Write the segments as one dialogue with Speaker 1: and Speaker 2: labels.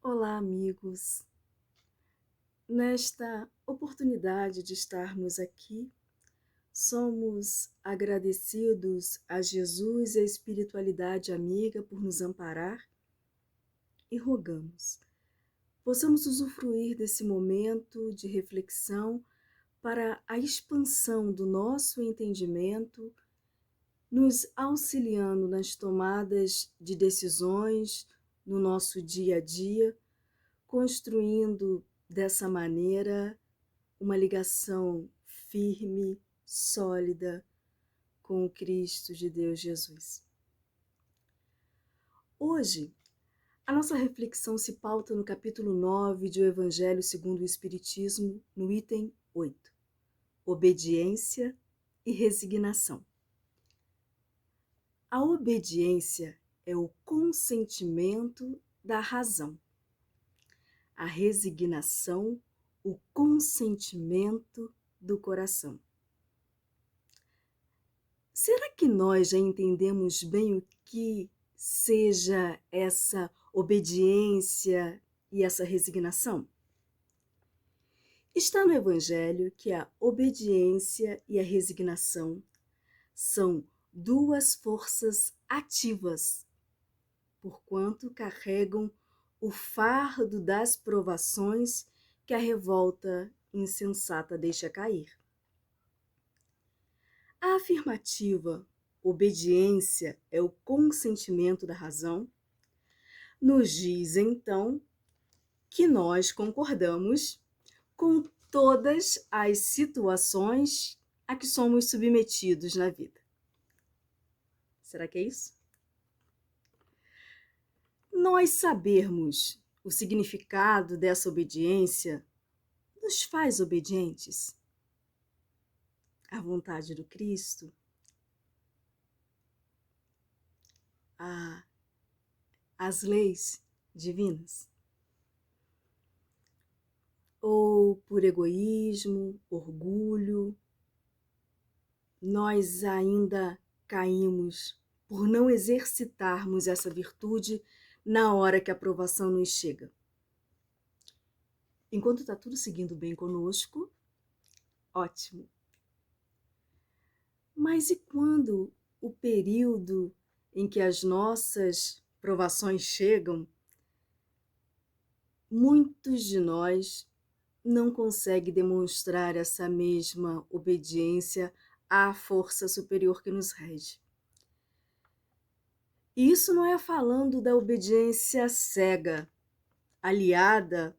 Speaker 1: Olá, amigos! Nesta oportunidade de estarmos aqui, somos agradecidos a Jesus e a espiritualidade amiga por nos amparar e rogamos, possamos usufruir desse momento de reflexão para a expansão do nosso entendimento, nos auxiliando nas tomadas de decisões no nosso dia a dia, construindo dessa maneira uma ligação firme, sólida com o Cristo de Deus Jesus. Hoje, a nossa reflexão se pauta no capítulo 9 de O Evangelho segundo o Espiritismo, no item 8, obediência e resignação. A obediência é o consentimento da razão. A resignação, o consentimento do coração. Será que nós já entendemos bem o que seja essa obediência e essa resignação? Está no Evangelho que a obediência e a resignação são duas forças ativas, porquanto carregam o fardo das provações que a revolta insensata deixa cair. A afirmativa obediência é o consentimento da razão nos diz, então, que nós concordamos com todas as situações a que somos submetidos na vida. Será que é isso? Nós sabermos o significado dessa obediência nos faz obedientes à vontade do Cristo, às leis divinas? Ou por egoísmo, orgulho, nós ainda caímos por não exercitarmos essa virtude na hora que a provação nos chega? Enquanto está tudo seguindo bem conosco, ótimo. Mas e quando o período em que as nossas provações chegam, muitos de nós não conseguem demonstrar essa mesma obediência à força superior que nos rege? E isso não é falando da obediência cega, aliada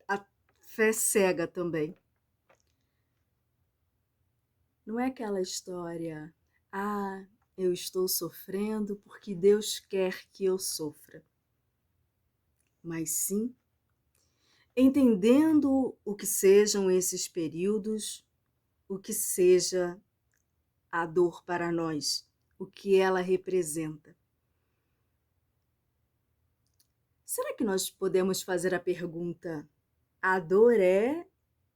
Speaker 1: à fé cega também. Não é aquela história, eu estou sofrendo porque Deus quer que eu sofra. Mas sim, entendendo o que sejam esses períodos, o que seja a dor para nós, o que ela representa. Será que nós podemos fazer a pergunta: a dor é,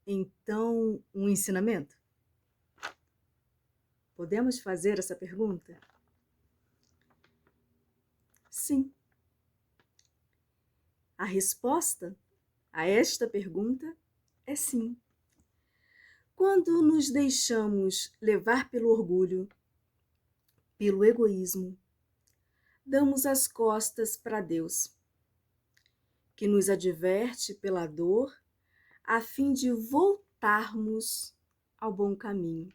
Speaker 1: então, um ensinamento? Podemos fazer essa pergunta? Sim. A resposta a esta pergunta é sim. Quando nos deixamos levar pelo orgulho, pelo egoísmo, damos as costas para Deus, que nos adverte pela dor, a fim de voltarmos ao bom caminho.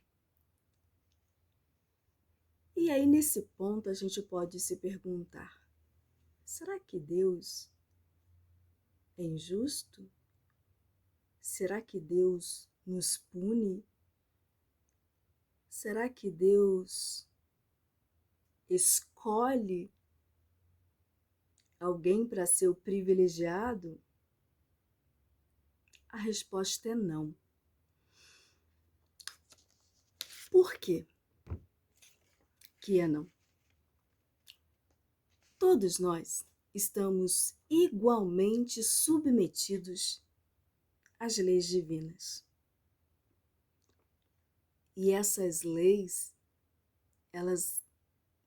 Speaker 1: E aí, nesse ponto, a gente pode se perguntar: será que Deus é injusto? Será que Deus nos pune? Será que Deus escolhe alguém para ser o privilegiado? A resposta é não. Por quê que é não? Todos nós estamos igualmente submetidos às leis divinas. E essas leis, elas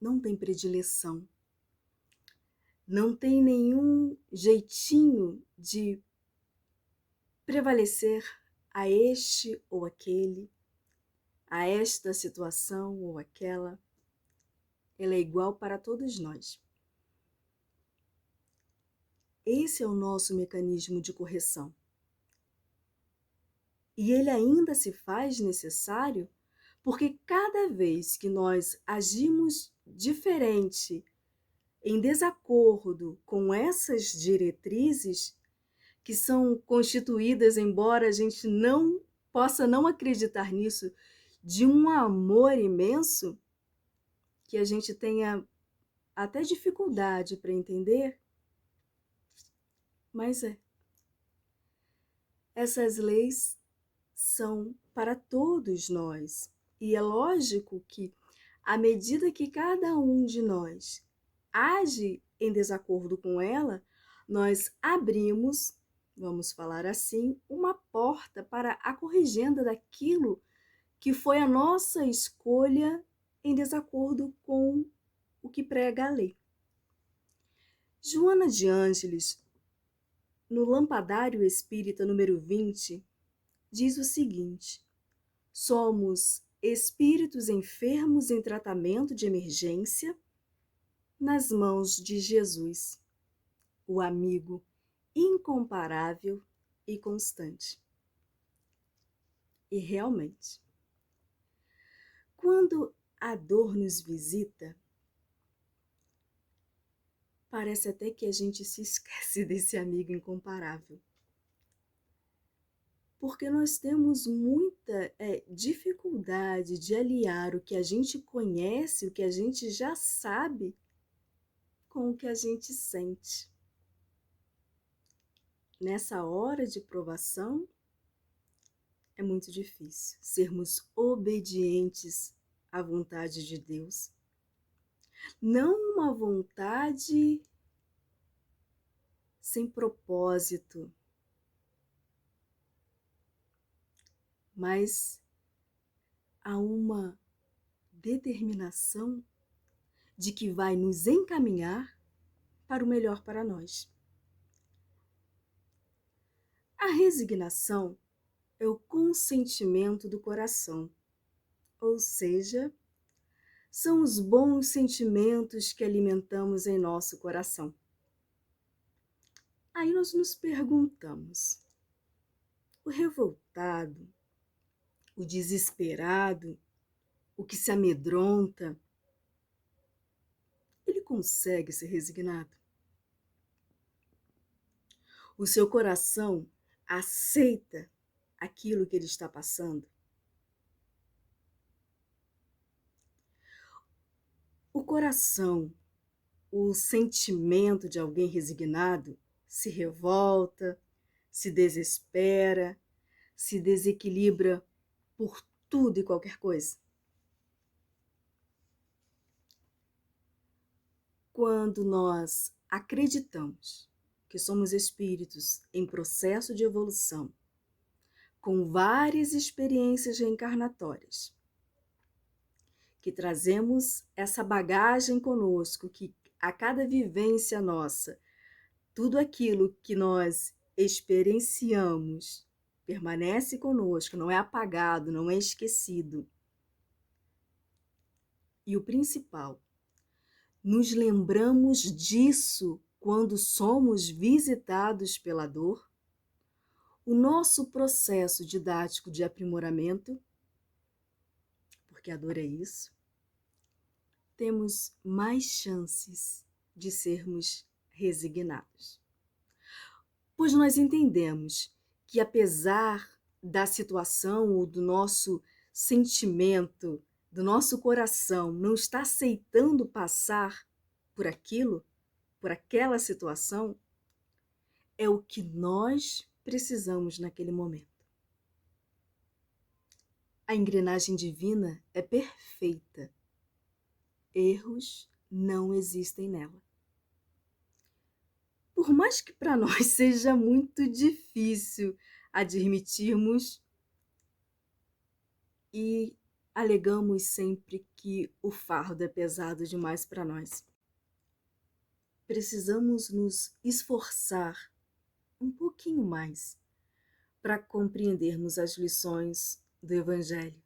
Speaker 1: não têm predileção, não tem nenhum jeitinho de prevalecer a este ou aquele, a esta situação ou aquela. Ela é igual para todos nós. Esse é o nosso mecanismo de correção. E ele ainda se faz necessário porque cada vez que nós agimos diferente, em desacordo com essas diretrizes, que são constituídas, embora a gente não possa não acreditar nisso, de um amor imenso, que a gente tenha até dificuldade para entender, mas essas leis são para todos nós. E é lógico que, à medida que cada um de nós age em desacordo com ela, nós abrimos, vamos falar assim, uma porta para a corrigenda daquilo que foi a nossa escolha em desacordo com o que prega a lei. Joana de Ângeles, no Lampadário Espírita número 20, diz o seguinte: somos espíritos enfermos em tratamento de emergência nas mãos de Jesus, o amigo incomparável e constante. E realmente, quando a dor nos visita, parece até que a gente se esquece desse amigo incomparável. Porque nós temos muita dificuldade de aliar o que a gente conhece, o que a gente já sabe, com o que a gente sente. Nessa hora de provação, é muito difícil sermos obedientes à vontade de Deus. Não uma vontade sem propósito, mas há uma determinação de que vai nos encaminhar para o melhor para nós. A resignação é o consentimento do coração, ou seja, são os bons sentimentos que alimentamos em nosso coração. Aí nós nos perguntamos: o revoltado, o desesperado, o que se amedronta, ele consegue ser resignado? O seu coração aceita aquilo que ele está passando? O coração, o sentimento de alguém resignado, se revolta, se desespera, se desequilibra por tudo e qualquer coisa. Quando nós acreditamos que somos espíritos em processo de evolução, com várias experiências reencarnatórias, que trazemos essa bagagem conosco, que a cada vivência nossa, tudo aquilo que nós experienciamos permanece conosco, não é apagado, não é esquecido. E o principal, nos lembramos disso quando somos visitados pela dor. O nosso processo didático de aprimoramento, porque a dor é isso, temos mais chances de sermos resignados. Pois nós entendemos que, apesar da situação ou do nosso sentimento, do nosso coração não estar aceitando passar por aquilo, por aquela situação, é o que nós precisamos naquele momento. A engrenagem divina é perfeita. Erros não existem nela. Por mais que para nós seja muito difícil admitirmos e alegamos sempre que o fardo é pesado demais para nós. precisamos nos esforçar um pouquinho mais para compreendermos as lições do Evangelho.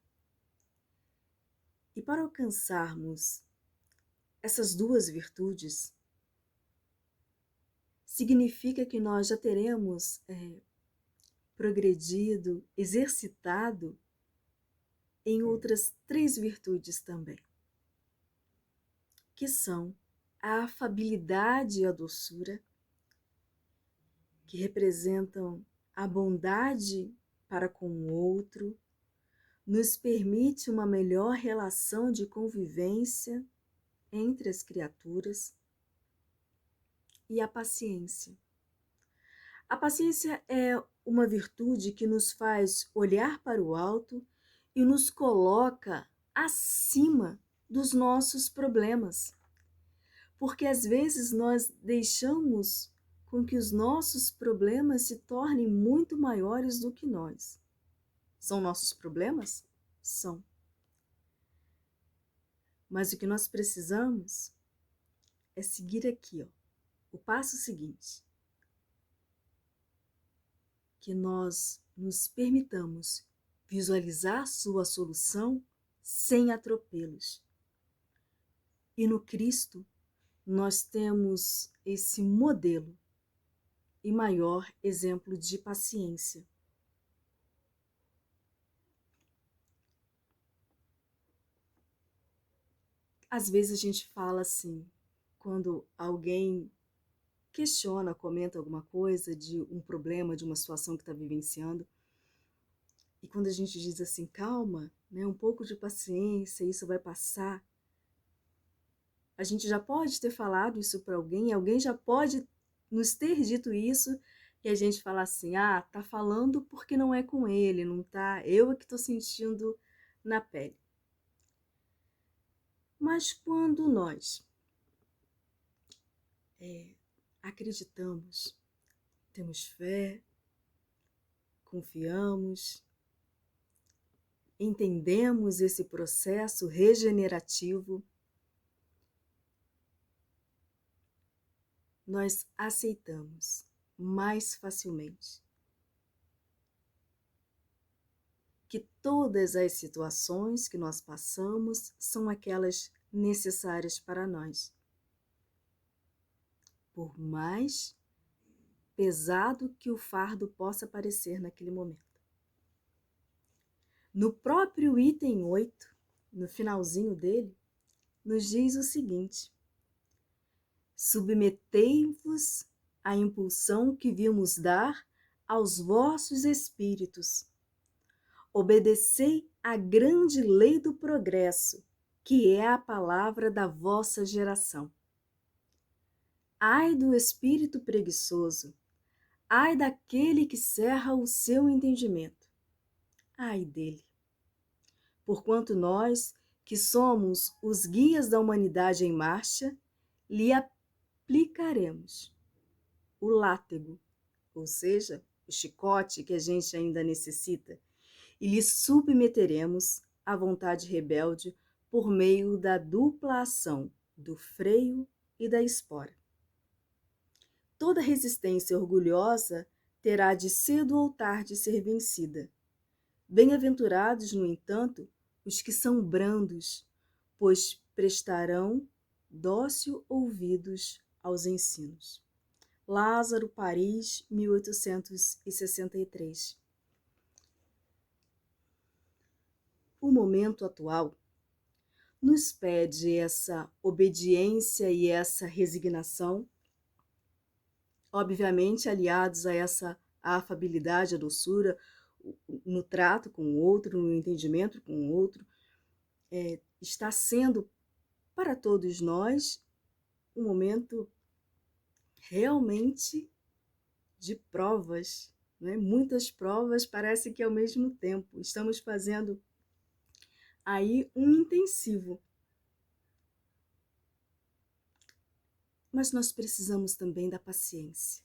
Speaker 1: E para alcançarmos essas duas virtudes, significa que nós já teremos progredido, exercitado em outras 3 virtudes também, que são a afabilidade e a doçura, que representam a bondade para com o outro, nos permite uma melhor relação de convivência entre as criaturas, e a paciência. A paciência é uma virtude que nos faz olhar para o alto e nos coloca acima dos nossos problemas. Porque às vezes nós deixamos com que os nossos problemas se tornem muito maiores do que nós. São nossos problemas? São. Mas o que nós precisamos é seguir aqui, o passo seguinte. Que nós nos permitamos visualizar sua solução sem atropelos. E no Cristo, nós temos esse modelo e maior exemplo de paciência. Às vezes a gente fala assim, quando alguém questiona, comenta alguma coisa de um problema, de uma situação que está vivenciando, e quando a gente diz assim, calma, né, um pouco de paciência, isso vai passar, a gente já pode ter falado isso para alguém, alguém já pode nos ter dito isso, e a gente fala assim, tá falando porque não é com ele, não tá, eu é que estou sentindo na pele. Mas quando nós acreditamos, temos fé, confiamos, entendemos esse processo regenerativo, nós aceitamos mais facilmente que todas as situações que nós passamos são aquelas necessárias para nós. Por mais pesado que o fardo possa parecer naquele momento. No próprio item 8, no finalzinho dele, nos diz o seguinte: submetei-vos à impulsão que vimos dar aos vossos espíritos. Obedecei à grande lei do progresso, que é a palavra da vossa geração. Ai do espírito preguiçoso, ai daquele que cerra o seu entendimento. Ai dele. Porquanto nós, que somos os guias da humanidade em marcha, lhe aplicaremos o látego, ou seja, o chicote que a gente ainda necessita, e lhe submeteremos à vontade rebelde por meio da dupla ação do freio e da espora. Toda resistência orgulhosa terá de cedo ou tarde ser vencida. Bem-aventurados, no entanto, os que são brandos, pois prestarão dócil ouvidos aos ensinos. Lázaro, Paris, 1863. O momento atual nos pede essa obediência e essa resignação, obviamente aliados a essa afabilidade, a doçura, no trato com o outro, no entendimento com o outro, está sendo para todos nós um momento realmente de provas, né? Muitas provas, parece que ao mesmo tempo. Estamos fazendo aí um intensivo. Mas nós precisamos também da paciência.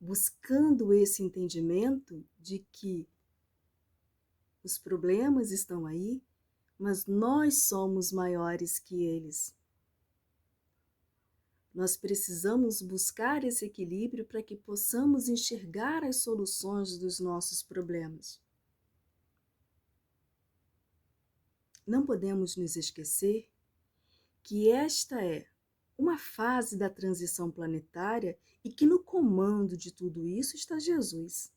Speaker 1: Buscando esse entendimento de que os problemas estão aí, mas nós somos maiores que eles. Nós precisamos buscar esse equilíbrio para que possamos enxergar as soluções dos nossos problemas. Não podemos nos esquecer que esta é uma fase da transição planetária e que no comando de tudo isso está Jesus.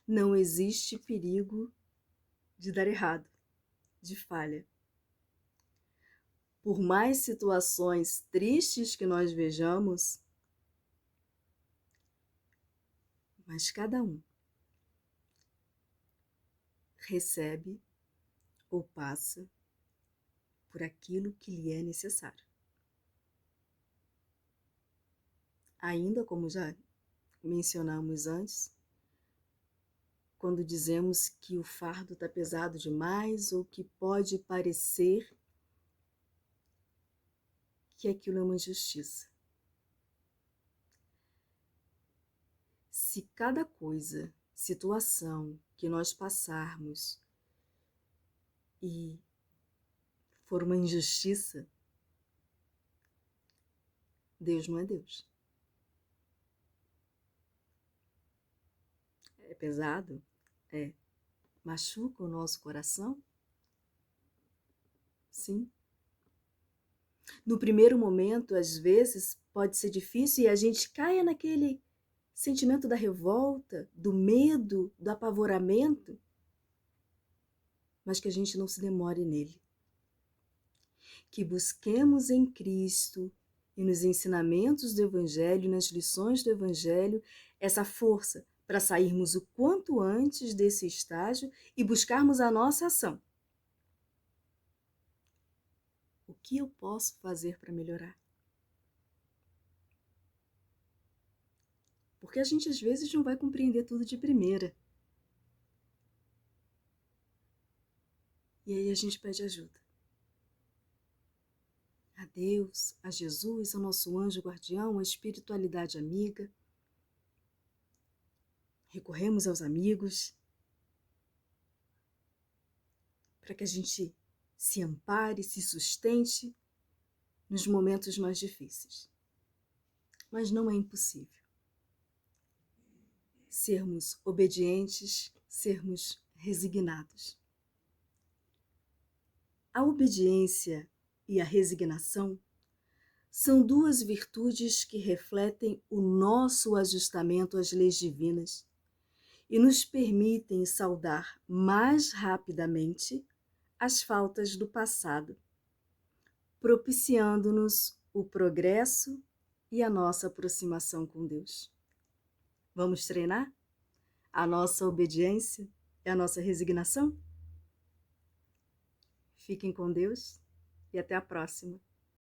Speaker 1: Não existe perigo de dar errado, de falha. Por mais situações tristes que nós vejamos, mas cada um recebe ou passa por aquilo que lhe é necessário. Ainda como já mencionamos antes, quando dizemos que o fardo está pesado demais ou que pode parecer que aquilo é uma injustiça. Se cada coisa, situação que nós passarmos e for uma injustiça, Deus não é Deus. É pesado? É. Machuca o nosso coração? Sim. No primeiro momento, às vezes, pode ser difícil e a gente caia naquele sentimento da revolta, do medo, do apavoramento, mas que a gente não se demore nele. Que busquemos em Cristo e nos ensinamentos do Evangelho, nas lições do Evangelho, essa força para sairmos o quanto antes desse estágio e buscarmos a nossa ação. O que eu posso fazer para melhorar? Porque a gente às vezes não vai compreender tudo de primeira. E aí a gente pede ajuda. A Deus, a Jesus, ao nosso anjo guardião, a espiritualidade amiga. Recorremos aos amigos para que a gente se ampare, se sustente nos momentos mais difíceis. Mas não é impossível. Sermos obedientes, sermos resignados. A obediência e a resignação são duas virtudes que refletem o nosso ajustamento às leis divinas e nos permitem saudar mais rapidamente as faltas do passado, propiciando-nos o progresso e a nossa aproximação com Deus. Vamos treinar a nossa obediência e a nossa resignação? Fiquem com Deus e até a próxima.